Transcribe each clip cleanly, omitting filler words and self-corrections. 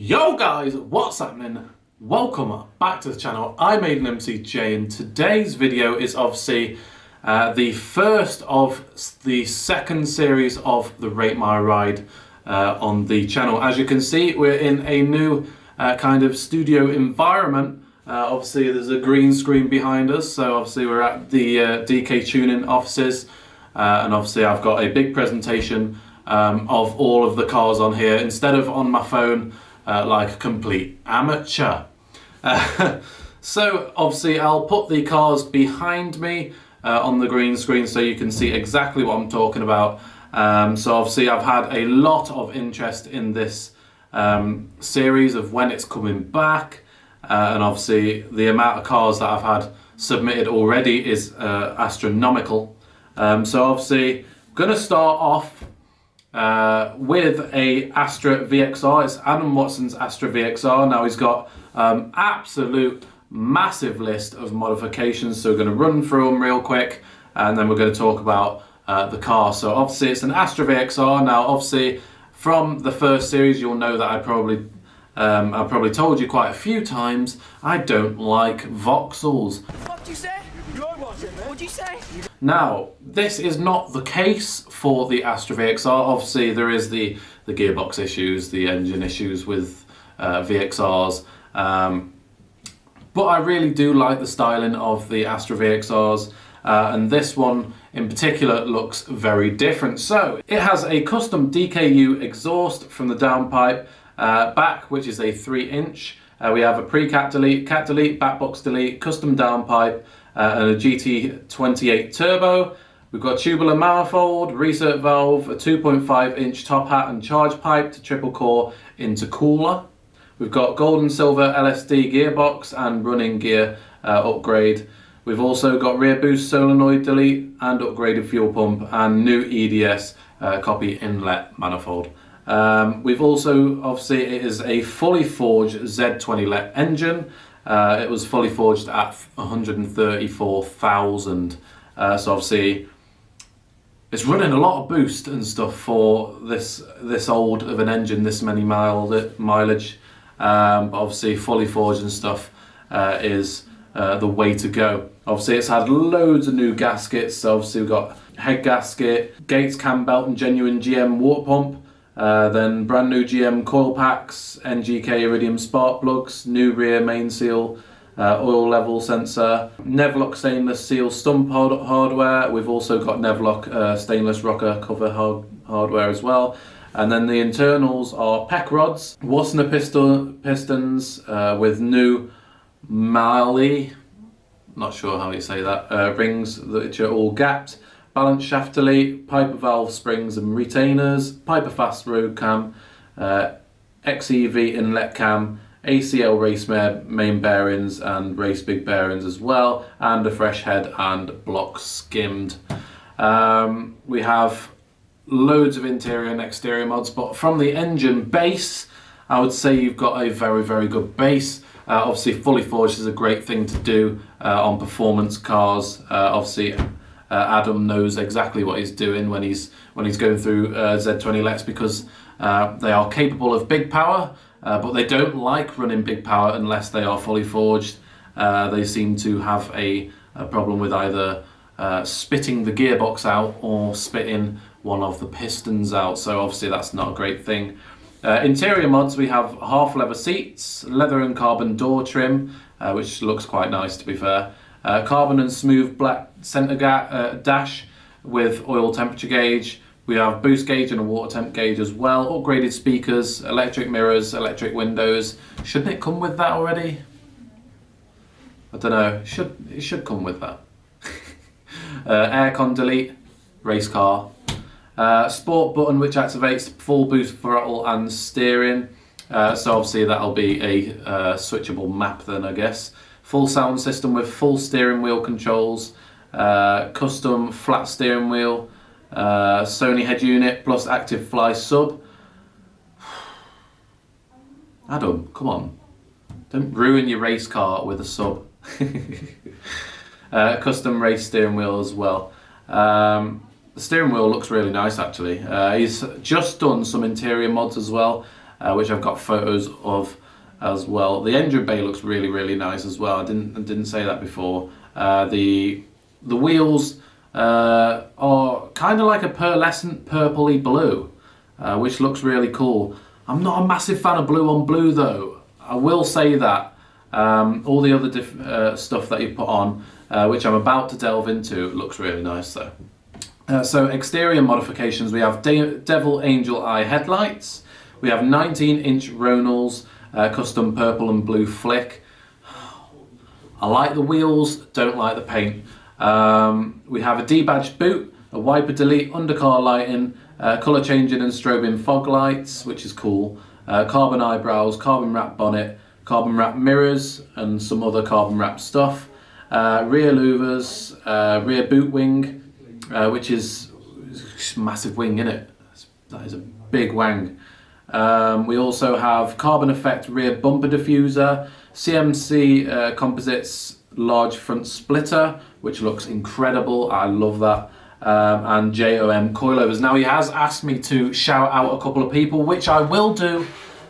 Yo guys, what's happening? Welcome back to the channel. I'm AidanMCJ and today's video is obviously the first of the second series of the Rate My Ride on the channel. As you can see, we're in a new kind of studio environment. Obviously there's a green screen behind us, so obviously we're at the DK Tuning offices, and obviously I've got a big presentation of all of the cars on here instead of on my phone. Like a complete amateur. So obviously I'll put the cars behind me on the green screen so you can see exactly what I'm talking about. So obviously I've had a lot of interest in this series of when it's coming back, and obviously the amount of cars that I've had submitted already is astronomical. So obviously I'm going to start off with a Astra VXR. It's Adam Watson's Astra VXR. Now he's got absolute massive list of modifications, so we're going to run through them real quick and then we're going to talk about the car. So obviously it's an Astra VXR. Now obviously from the first series you'll know that I probably told you quite a few times I don't like Vauxhalls. What did you say? What'd you say? Now, this is not the case for the Astra VXR. Obviously, there is the gearbox issues, the engine issues with VXRs. But I really do like the styling of the Astra VXRs. And this one in particular looks very different. So, it has a custom DKU exhaust from the downpipe back, which is a 3-inch. We have a pre-cat delete, back box delete, custom downpipe, and a GT28 turbo. We've got tubular manifold, reset valve, a 2.5-inch top hat and charge pipe to triple core intercooler. We've got gold and silver LSD gearbox and running gear upgrade. We've also got rear boost solenoid delete and upgraded fuel pump and new EDS copy inlet manifold. We've also, obviously it is a fully forged Z20 engine. It was fully forged at 134,000. So obviously it's running a lot of boost and stuff for this old of an engine, this many mileage. But obviously fully forged and stuff is the way to go. Obviously it's had loads of new gaskets. So obviously we've got head gasket, Gates cam belt and genuine GM water pump. Then brand new GM coil packs, NGK iridium spark plugs, new rear main seal, oil level sensor, Nevlock stainless steel stump hardware. We've also got Nevlock stainless rocker cover hardware as well. And then the internals are PEC rods, Wassner pistons with new Mali, not sure how you say that, rings which are all gapped. Balance shaft delete, Piper valve springs and retainers, Piper fast road cam, XEV inlet cam, ACL race main bearings and race big bearings as well, and a fresh head and block skimmed. We have loads of interior and exterior mods, but from the engine base, I would say you've got a very, very good base. Obviously fully forged is a great thing to do on performance cars. Obviously Adam knows exactly what he's doing when he's going through Z20 Lex, because they are capable of big power, but they don't like running big power unless they are fully forged. They seem to have a problem with either spitting the gearbox out or spitting one of the pistons out, so obviously that's not a great thing. Interior mods, we have half leather seats, leather and carbon door trim, which looks quite nice to be fair. Carbon and smooth black center dash with oil temperature gauge. We have boost gauge and a water temp gauge as well. Upgraded speakers, electric mirrors, electric windows. Shouldn't it come with that already? I don't know. It should come with that. Aircon delete, race car. Sport button which activates full boost throttle and steering. So obviously that'll be a switchable map then, I guess. Full sound system with full steering wheel controls, custom flat steering wheel, Sony head unit plus active fly sub. Adam, come on. Don't ruin your race car with a sub. Custom race steering wheel as well. The steering wheel looks really nice actually. He's just done some interior mods as well. which I've got photos of as well. The engine bay looks really, really nice as well. I didn't say that before. The wheels are kind of like a pearlescent purpley blue, which looks really cool. I'm not a massive fan of blue on blue though. I will say that. All the other stuff that you put on, which I'm about to delve into, looks really nice though. So exterior modifications, we have Devil Angel Eye headlights, we have 19-inch Ronals, custom purple and blue flick. I like the wheels, don't like the paint. We have a debadged boot, a wiper delete, undercar lighting, colour changing and strobing fog lights, which is cool, carbon eyebrows, carbon wrap bonnet, carbon wrap mirrors and some other carbon wrap stuff, rear louvers, rear boot wing, which is a massive wing, isn't it? That is a big wang. We also have carbon effect rear bumper diffuser, CMC Composites large front splitter, which looks incredible. I love that. And JOM coilovers. Now he has asked me to shout out a couple of people, which I will do.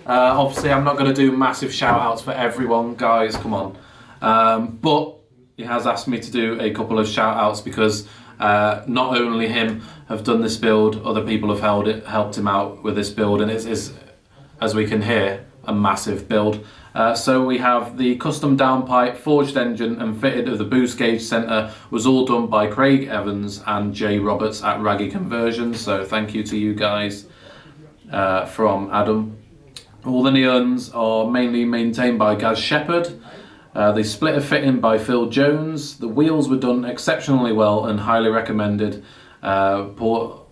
Obviously I'm not going to do massive shout outs for everyone, guys, come on. But he has asked me to do a couple of shout outs because not only him have done this build, other people have helped him out with this build, and it is, as we can hear, a massive build. So we have the custom downpipe, forged engine and fitted of the boost gauge centre was all done by Craig Evans and Jay Roberts at Raggy Conversions. So thank you to you guys from Adam. All the neons are mainly maintained by Gaz Shepherd. The splitter fitting by Phil Jones. The wheels were done exceptionally well and highly recommended. Paul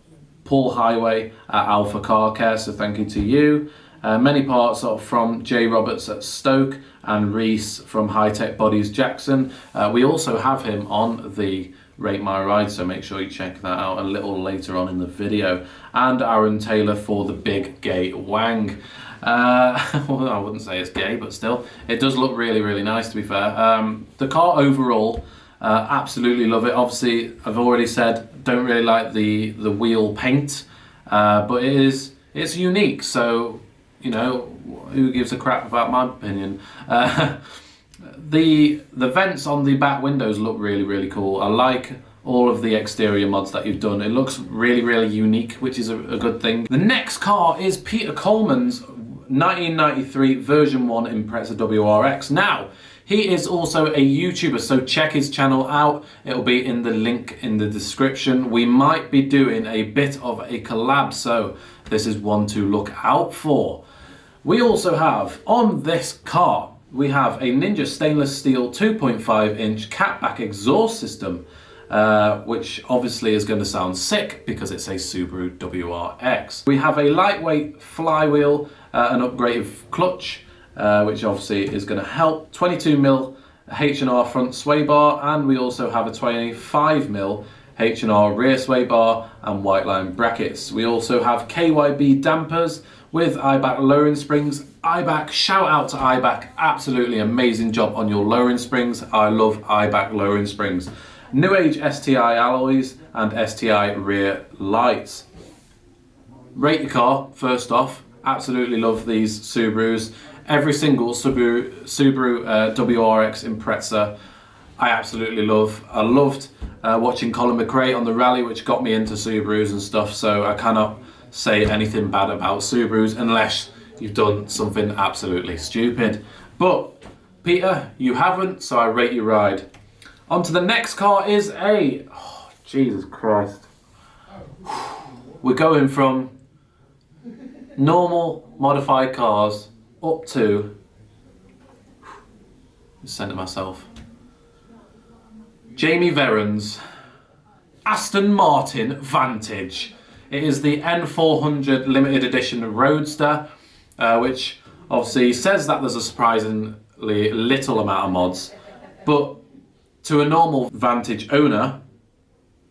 Highway at Alpha Car Care, so thank you to you. Many parts are from Jay Roberts at Stoke and Reese from High Tech Bodies Jackson. We also have him on the Rate My Ride, so make sure you check that out a little later on in the video. And Aaron Taylor for the big gay wang. Well, I wouldn't say it's gay, but still, it does look really, really nice, to be fair. The car overall, absolutely love it. Obviously, I've already said, don't really like the wheel paint, but it's unique, so, you know, who gives a crap about my opinion? The vents on the back windows look really, really cool. I like all of the exterior mods that you've done. It looks really, really unique, which is a good thing. The next car is Peter Coleman's 1993 version 1 Impreza WRX. Now, he is also a YouTuber, so check his channel out. It'll be in the link in the description. We might be doing a bit of a collab, so this is one to look out for. We also have, on this car, we have a Ninja stainless steel 2.5-inch catback exhaust system, which obviously is going to sound sick because it's a Subaru WRX. We have a lightweight flywheel, an upgraded clutch, which obviously is going to help, 22mm H&R front sway bar, and we also have a 25mm H&R rear sway bar and white line brackets. We also have KYB dampers with IBAC lowering springs. IBAC, shout out to IBAC, absolutely amazing job on your lowering springs. I love IBAC lowering springs. New Age STI alloys and STI rear lights. Rate your car, first off. Absolutely love these Subarus. Every single Subaru WRX Impreza I absolutely love. I loved watching Colin McRae on the rally, which got me into Subarus and stuff, so I cannot say anything bad about Subarus unless you've done something absolutely stupid. But Peter, you haven't, so I rate your ride. On to the next car is a... Oh, Jesus Christ. We're going from normal modified cars up to... Centre myself. Jamie Verron's Aston Martin Vantage. It is the N400 limited edition Roadster, which obviously says that there's a surprisingly little amount of mods, but to a normal Vantage owner,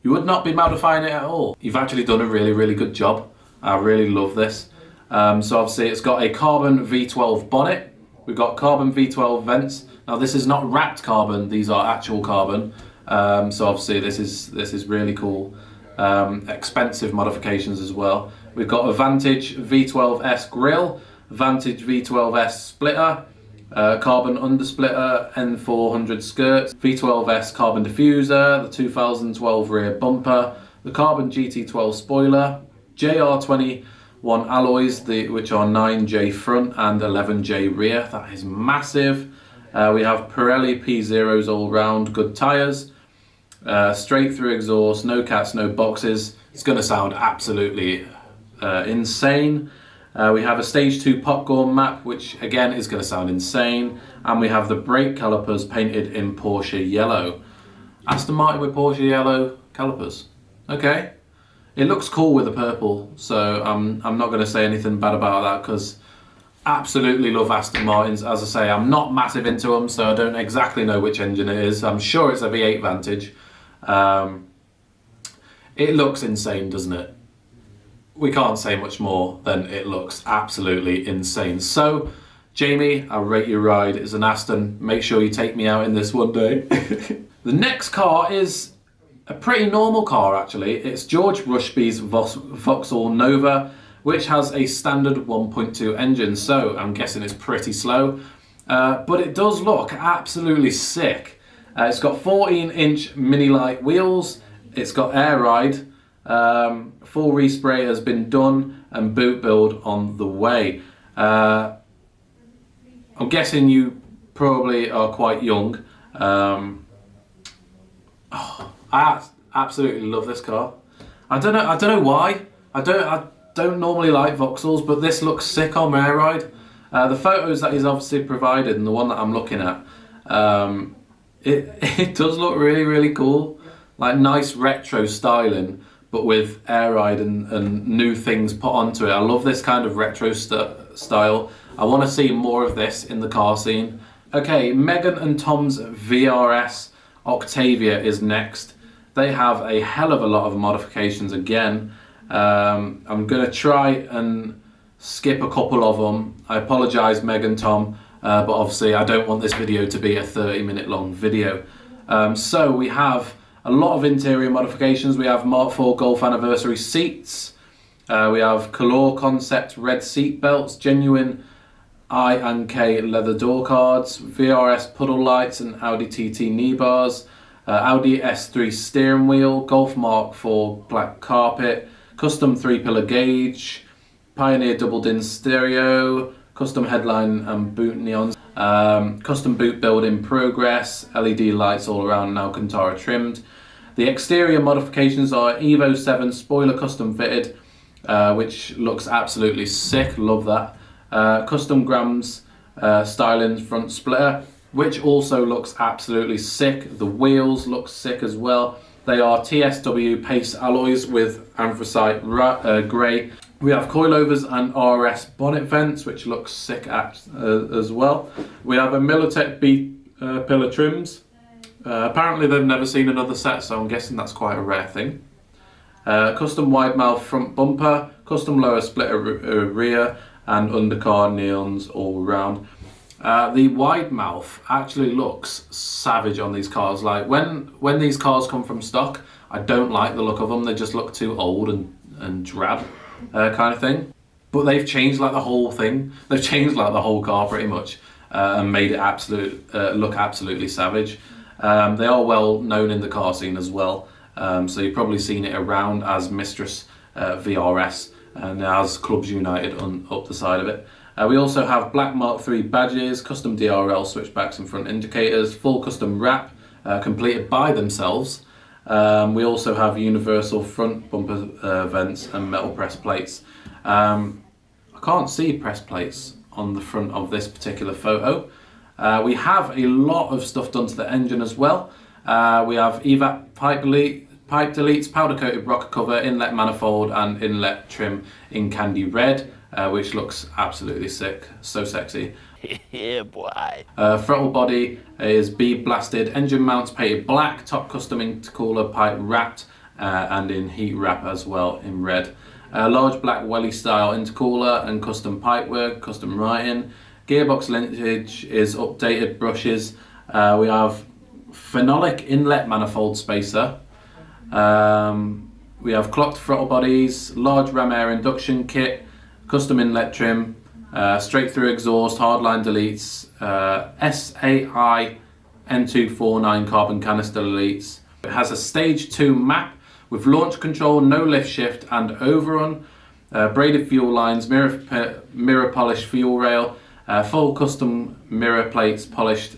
you would not be modifying it at all. You've actually done a really, really good job. I really love this. So obviously it's got a carbon V12 bonnet. We've got carbon V12 vents. Now this is not wrapped carbon, these are actual carbon. So obviously this is really cool. Expensive modifications as well. We've got a Vantage V12S grille, Vantage V12S splitter, carbon undersplitter, N400 skirts, V12S carbon diffuser, the 2012 rear bumper, the carbon GT12 spoiler, JR21 alloys, which are 9J front and 11J rear. That is massive. We have Pirelli P0s all round, good tyres, straight through exhaust, no cats, no boxes. It's going to sound absolutely insane. We have a stage 2 popcorn map, which again is going to sound insane. And we have the brake calipers painted in Porsche yellow. Aston Martin with Porsche yellow calipers. Okay. It looks cool with the purple, so I'm not going to say anything bad about that, because absolutely love Aston Martins. As I say, I'm not massive into them, so I don't exactly know which engine it is. I'm sure it's a V8 Vantage. It looks insane, doesn't it? We can't say much more than it looks absolutely insane. So, Jamie, I rate your ride. It's an Aston. Make sure you take me out in this one day. The next car is a pretty normal car, actually. It's George Rushby's Vauxhall Nova, which has a standard 1.2 engine, so I'm guessing it's pretty slow. But it does look absolutely sick. It's got 14-inch mini light wheels. It's got air ride. Full respray has been done and boot build on the way. I'm guessing you probably are quite young. I absolutely love this car. I don't know why. I don't normally like Vauxhalls, but this looks sick on air ride. The photos that he's obviously provided and the one that I'm looking at, it does look really cool. Like nice retro styling, but with air ride and new things put onto it. I love this kind of retro style. I want to see more of this in the car scene. Okay, Megan and Tom's VRS Octavia is next. They have a hell of a lot of modifications again. I'm going to try and skip a couple of them. I apologise, Meg and Tom, but obviously I don't want this video to be a 30-minute long video. So we have a lot of interior modifications. We have Mark IV Golf Anniversary seats. We have Color Concept red seat belts, genuine I and K leather door cards, VRS puddle lights and Audi TT knee bars, Audi S3 steering wheel, Golf Mark IV black carpet, custom 3-pillar gauge, Pioneer double din stereo, custom headline and boot neons, custom boot build in progress, LED lights all around and Alcantara trimmed. The exterior modifications are Evo 7 spoiler custom fitted, which looks absolutely sick, love that. Custom grams styling front splitter, which also looks absolutely sick. The wheels look sick as well. They are TSW Pace alloys with anthracite grey. We have coilovers and RS bonnet vents, which looks sick as well. We have a Militech B pillar trims. Apparently they've never seen another set, so I'm guessing that's quite a rare thing. Custom wide mouth front bumper, custom lower splitter rear, and undercar neons all around. The wide mouth actually looks savage on these cars. Like when these cars come from stock, I don't like the look of them. They just look too old and drab kind of thing. But they've changed like the whole thing. They've changed like the whole car pretty much and made it look absolutely savage. They are well known in the car scene as well. So you've probably seen it around as Mistress VRS and as Clubs United up the side of it. We also have black Mark III badges, custom DRL switchbacks and front indicators, full custom wrap completed by themselves. We also have universal front bumper vents and metal press plates. I can't see press plates on the front of this particular photo. We have a lot of stuff done to the engine as well. We have EVAP pipe deletes, powder coated rocker cover, inlet manifold and inlet trim in candy red, which looks absolutely sick, so sexy. Yeah, boy. Throttle body is bead blasted, engine mounts painted black, top custom intercooler pipe wrapped and in heat wrap as well in red. Large black welly style intercooler and custom pipework, custom writing. Gearbox linkage is updated brushes. We have phenolic inlet manifold spacer. We have clocked throttle bodies, large ram air induction kit, custom inlet trim, straight through exhaust, hardline deletes, SAI N249 carbon canister deletes. It has a stage 2 map with launch control, no lift shift and overrun, braided fuel lines, mirror polished fuel rail, full custom mirror plates polished,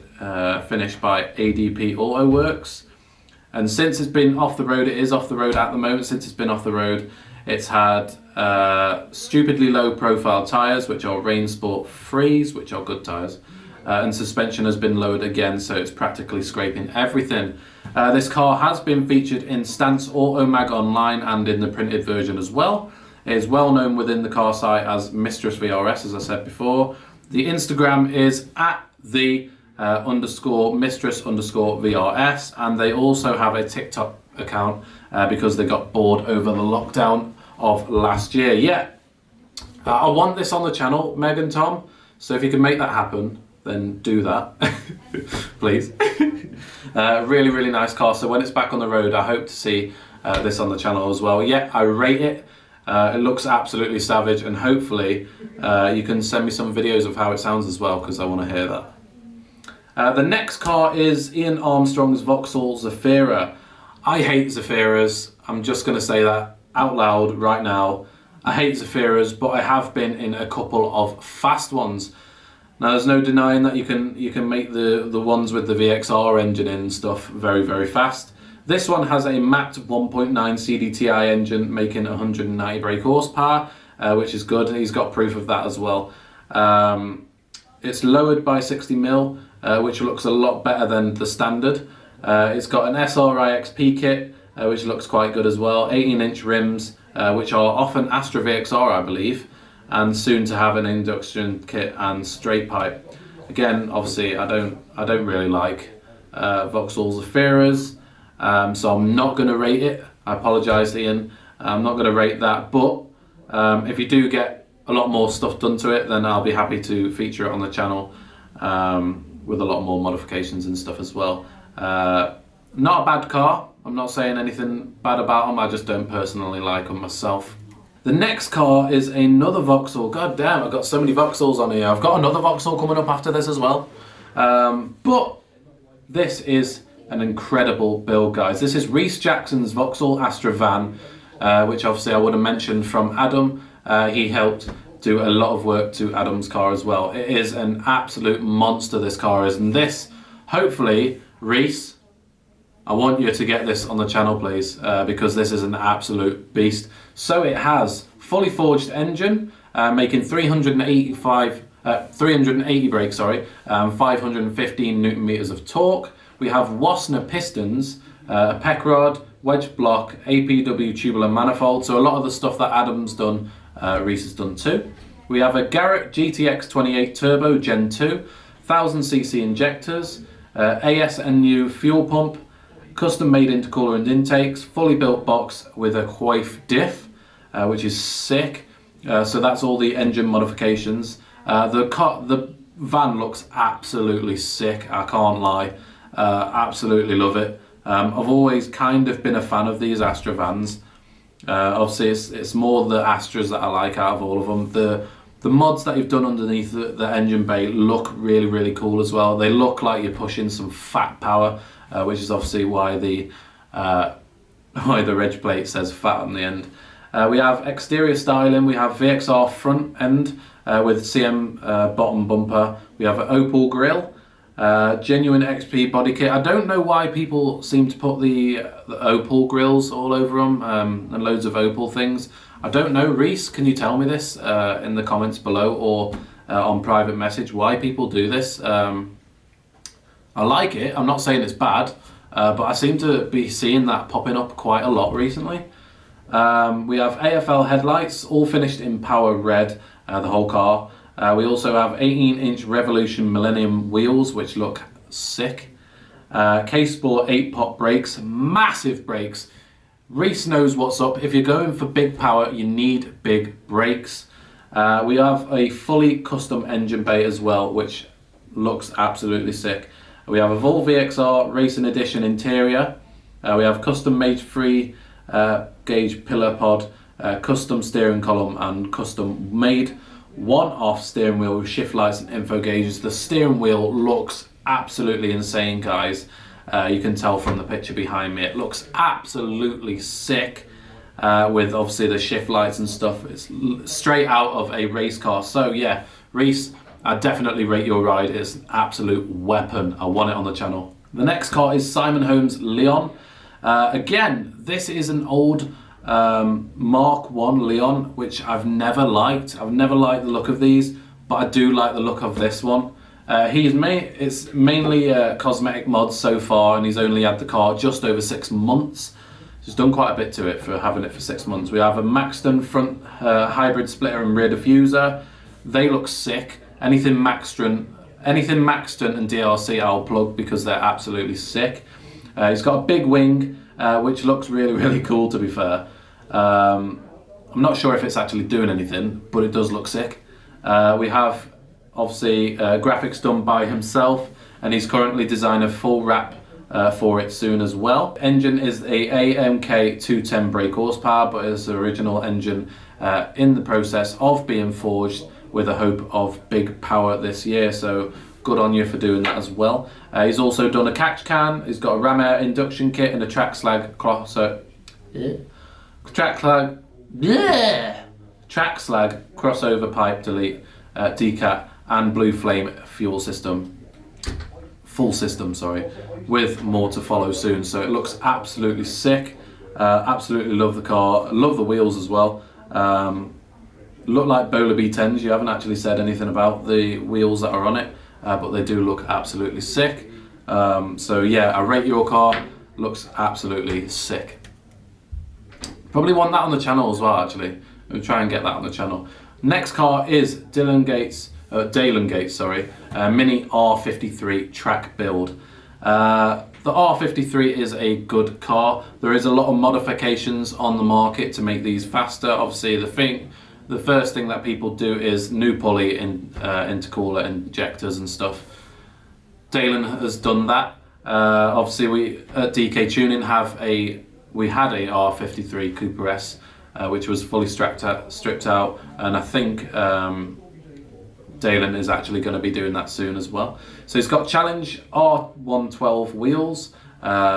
finished by ADP Auto Works. And since it's been off the road, it is off the road at the moment. Since it's been off the road, it's had stupidly low profile tyres, which are Rain Sport Freeze, which are good tyres. And suspension has been lowered again, so it's practically scraping everything. This car has been featured in Stance Auto Mag Online and in the printed version as well. It is well known within the car site as Mistress VRS, as I said before. The Instagram is at the _mistress_VRS, and they also have a TikTok account because they got bored over the lockdown of last year. Yeah, I want this on the channel, Meg and Tom, so if you can make that happen, then do that, please. Really, really nice car. So when it's back on the road, I hope to see this on the channel as well. Yeah, I rate it. It looks absolutely savage, and hopefully you can send me some videos of how it sounds as well, because I want to hear that. The next car is Ian Armstrong's Vauxhall Zafira. I hate Zafiras. I'm just going to say that out loud right now. I hate Zafiras, but I have been in a couple of fast ones. Now, there's no denying that you can make the ones with the VXR engine in and stuff very, very fast. This one has a mapped 1.9 CDTI engine making 190 brake horsepower, which is good. He's got proof of that as well. It's lowered by 60mm, which looks a lot better than the standard. It's got an SRIXP kit, which looks quite good as well. 18-inch rims, which are often Astra VXR, I believe, and soon to have an induction kit and straight pipe. Again, obviously, I don't really like Vauxhall Zafiras, so I'm not going to rate it. I apologise, Ian. I'm not going to rate that, but if you do get a lot more stuff done to it, then I'll be happy to feature it on the channel with a lot more modifications and stuff as well. Not a bad car. I'm not saying anything bad about them. I just don't personally like them myself. The next car is another Vauxhall. God damn, I've got so many Vauxhalls on here. I've got another Vauxhall coming up after this as well. But this is an incredible build, guys. This is Rhys Jackson's Vauxhall Astra van, which obviously I would have mentioned from Adam. He helped do a lot of work to Adam's car as well. It is an absolute monster, this car is. And this, hopefully, Rhys, I want you to get this on the channel, please, because this is an absolute beast. So it has fully forged engine, making 380 brakes, 515 Newton meters of torque. We have Wasner pistons, a PEC rod, wedge block, APW tubular manifold. So a lot of the stuff that Adam's done, Rhys has done too. We have a Garrett GTX 28 Turbo Gen 2, 1000cc injectors, ASNU fuel pump, custom made intercooler and intakes, fully built box with a Quaife diff, which is sick. So that's all the engine modifications. The van looks absolutely sick, I can't lie. Absolutely love it. I've always kind of been a fan of these Astra vans. Obviously it's more the Astras that I like out of all of them. The mods that you've done underneath the engine bay look really, really cool as well. They look like you're pushing some fat power, which is obviously why the reg plate says fat on the end. We have exterior styling. We have VXR front end with CM bottom bumper. We have an opal grille, genuine XP body kit. I don't know why people seem to put the opal grills all over them and loads of opal things. I don't know, Rhys, can you tell me this in the comments below or on private message, why people do this? I like it, I'm not saying it's bad, but I seem to be seeing that popping up quite a lot recently. We have AFL headlights, all finished in power red, the whole car. We also have 18-inch Revolution Millennium wheels, which look sick. K-Sport 8-pot brakes, massive brakes. Rhys knows what's up. If you're going for big power, you need big brakes. We have a fully custom engine bay as well, which looks absolutely sick. We have a Volvo VXR Racing Edition interior. We have custom made 3 gauge pillar pod, custom steering column and custom made one-off steering wheel with shift lights and info gauges. The steering wheel looks absolutely insane, guys. You can tell from the picture behind me, it looks absolutely sick, with obviously the shift lights and stuff. It's straight out of a race car. So yeah, Reese, I definitely rate your ride. It's an absolute weapon. I want it on the channel. The next car is Simon Holmes Leon. Again, this is an old Mark 1 Leon, which I've never liked. I've never liked the look of these, but I do like the look of this one. It's mainly cosmetic mods so far, and he's only had the car just over 6 months. He's done quite a bit to it for having it for 6 months. We have a Maxton front hybrid splitter and rear diffuser. They look sick. Anything Maxton and DRC I'll plug because they're absolutely sick. He's got a big wing, which looks really, really cool, to be fair. I'm not sure if it's actually doing anything, but it does look sick. We have obviously graphics done by himself, and he's currently designing a full wrap for it soon as well. Engine is a AMK 210 brake horsepower, but it's the original engine in the process of being forged with a hope of big power this year, so good on you for doing that as well. He's also done a catch can, he's got a ram air induction kit and a track slag crossover pipe delete, decat and blue flame fuel system. Full system, sorry, with more to follow soon. So it looks absolutely sick. Absolutely love the car. Love the wheels as well. Look like Bowler B10s. You haven't actually said anything about the wheels that are on it, but they do look absolutely sick. So yeah, I rate your car. Looks absolutely sick. Probably want that on the channel as well, actually. We'll try and get that on the channel. Next car is Dalen Gates, Mini R53 track build. The R53 is a good car. There is a lot of modifications on the market to make these faster. Obviously, the first thing that people do is new pulley in intercooler injectors and stuff. Dalen has done that. Obviously, we at DK Tuning we had a R53 Cooper S, which was fully stripped out, and I think Dalen is actually going to be doing that soon as well. So he's got Challenge R112 wheels,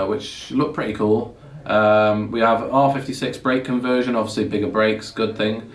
which look pretty cool. We have R56 brake conversion, obviously bigger brakes, good thing.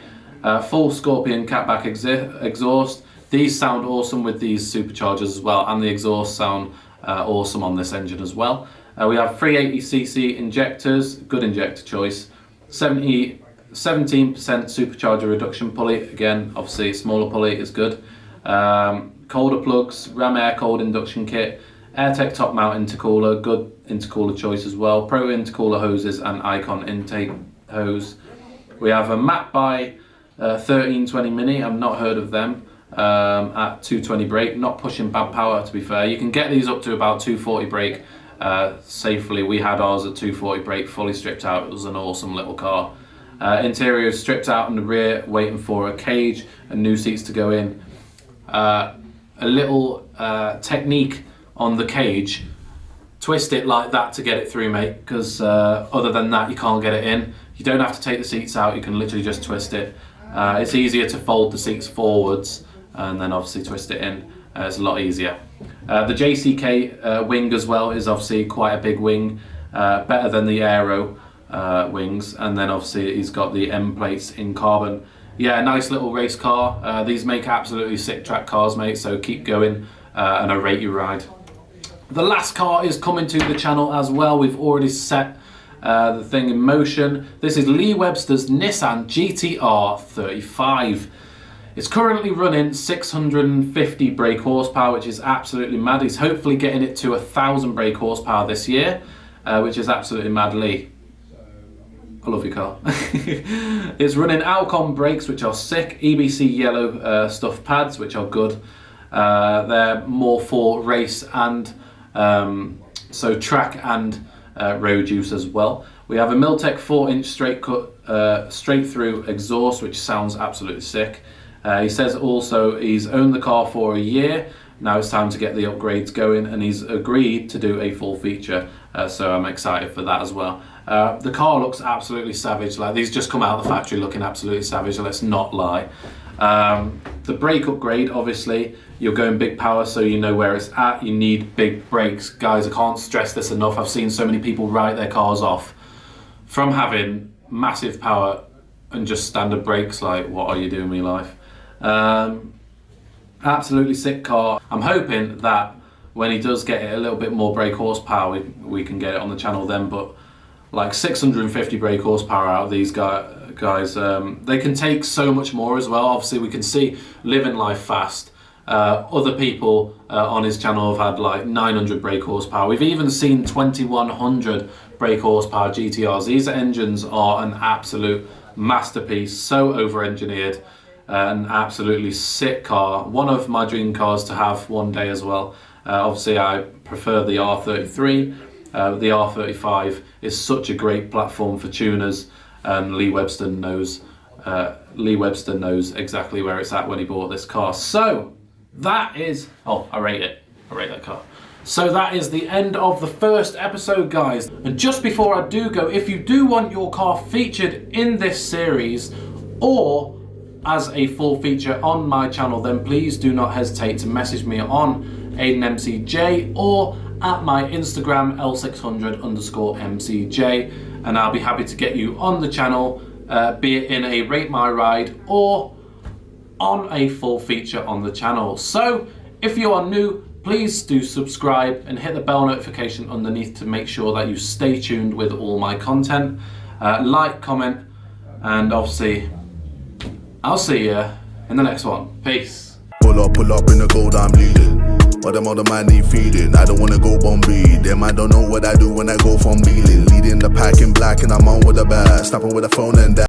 Full Scorpion catback exhaust. These sound awesome with these superchargers as well, and the exhaust sound awesome on this engine as well. We have 380cc injectors, good injector choice. 17% supercharger reduction pulley, again, obviously smaller pulley is good. Colder plugs, ram air cold induction kit, AirTech top mount intercooler, good intercooler choice as well. Pro intercooler hoses and Icon intake hose. We have a Map by 1320 Mini, I've not heard of them, at 220 brake, not pushing bad power to be fair. You can get these up to about 240 brake safely. We had ours at 240 brake, fully stripped out. It was an awesome little car. Interior is stripped out in the rear, waiting for a cage and new seats to go in. A little technique on the cage: twist it like that to get it through, mate, because other than that you can't get it in. You don't have to take the seats out, you can literally just twist it. It's easier to fold the seats forwards and then obviously twist it in. It's a lot easier. The JCK wing as well is obviously quite a big wing, better than the Aero wings, and then obviously he's got the M plates in carbon. Yeah, nice little race car. These make absolutely sick track cars, mate, so keep going, and I rate your ride. The last car is coming to the channel as well. We've already set the thing in motion. This is Lee Webster's Nissan GT-R 35. It's currently running 650 brake horsepower, which is absolutely mad. He's hopefully getting it to 1,000 brake horsepower this year, which is absolutely mad, Lee. I love your car. It's running Alcon brakes, which are sick. EBC yellow stuff pads, which are good. They're more for race and so track and road use as well. We have a Miltech 4-inch straight cut, straight through exhaust, which sounds absolutely sick. He says also he's owned the car for a year. Now it's time to get the upgrades going, and he's agreed to do a full feature, so I'm excited for that as well. The car looks absolutely savage. Like, these just come out of the factory looking absolutely savage, let's not lie. The brake upgrade, obviously, you're going big power, so you know where it's at. You need big brakes. Guys, I can't stress this enough. I've seen so many people write their cars off from having massive power and just standard brakes. Like, what are you doing with your life? Absolutely sick car. I'm hoping that when he does get it a little bit more brake horsepower, we can get it on the channel then, but like 650 brake horsepower out of these guys, they can take so much more as well. Obviously we can see living life fast. Other people on his channel have had like 900 brake horsepower. We've even seen 2100 brake horsepower GTRs. These engines are an absolute masterpiece, so over-engineered, an absolutely sick car. One of my dream cars to have one day as well. Obviously I prefer the R33. The R35 is such a great platform for tuners, and Lee Webster knows exactly where it's at when he bought this car. So that is, I rate that car. So that is the end of the first episode, guys. And just before I do go, if you do want your car featured in this series or as a full feature on my channel, then please do not hesitate to message me on AidanMCJ or at my Instagram L600_MCJ, and I'll be happy to get you on the channel, be it in a Rate My Ride or on a full feature on the channel. So if you are new, please do subscribe and hit the bell notification underneath to make sure that you stay tuned with all my content. Like, comment, and obviously I'll see you in the next one. Peace. Pull up in the gold, I'm bleeding. But them other man ain't feeding. I don't wanna go Bombay. Them I don't know what I do when I go from dealing. Leading the pack in black and I'm on with the bag. Snapping with the phone and that.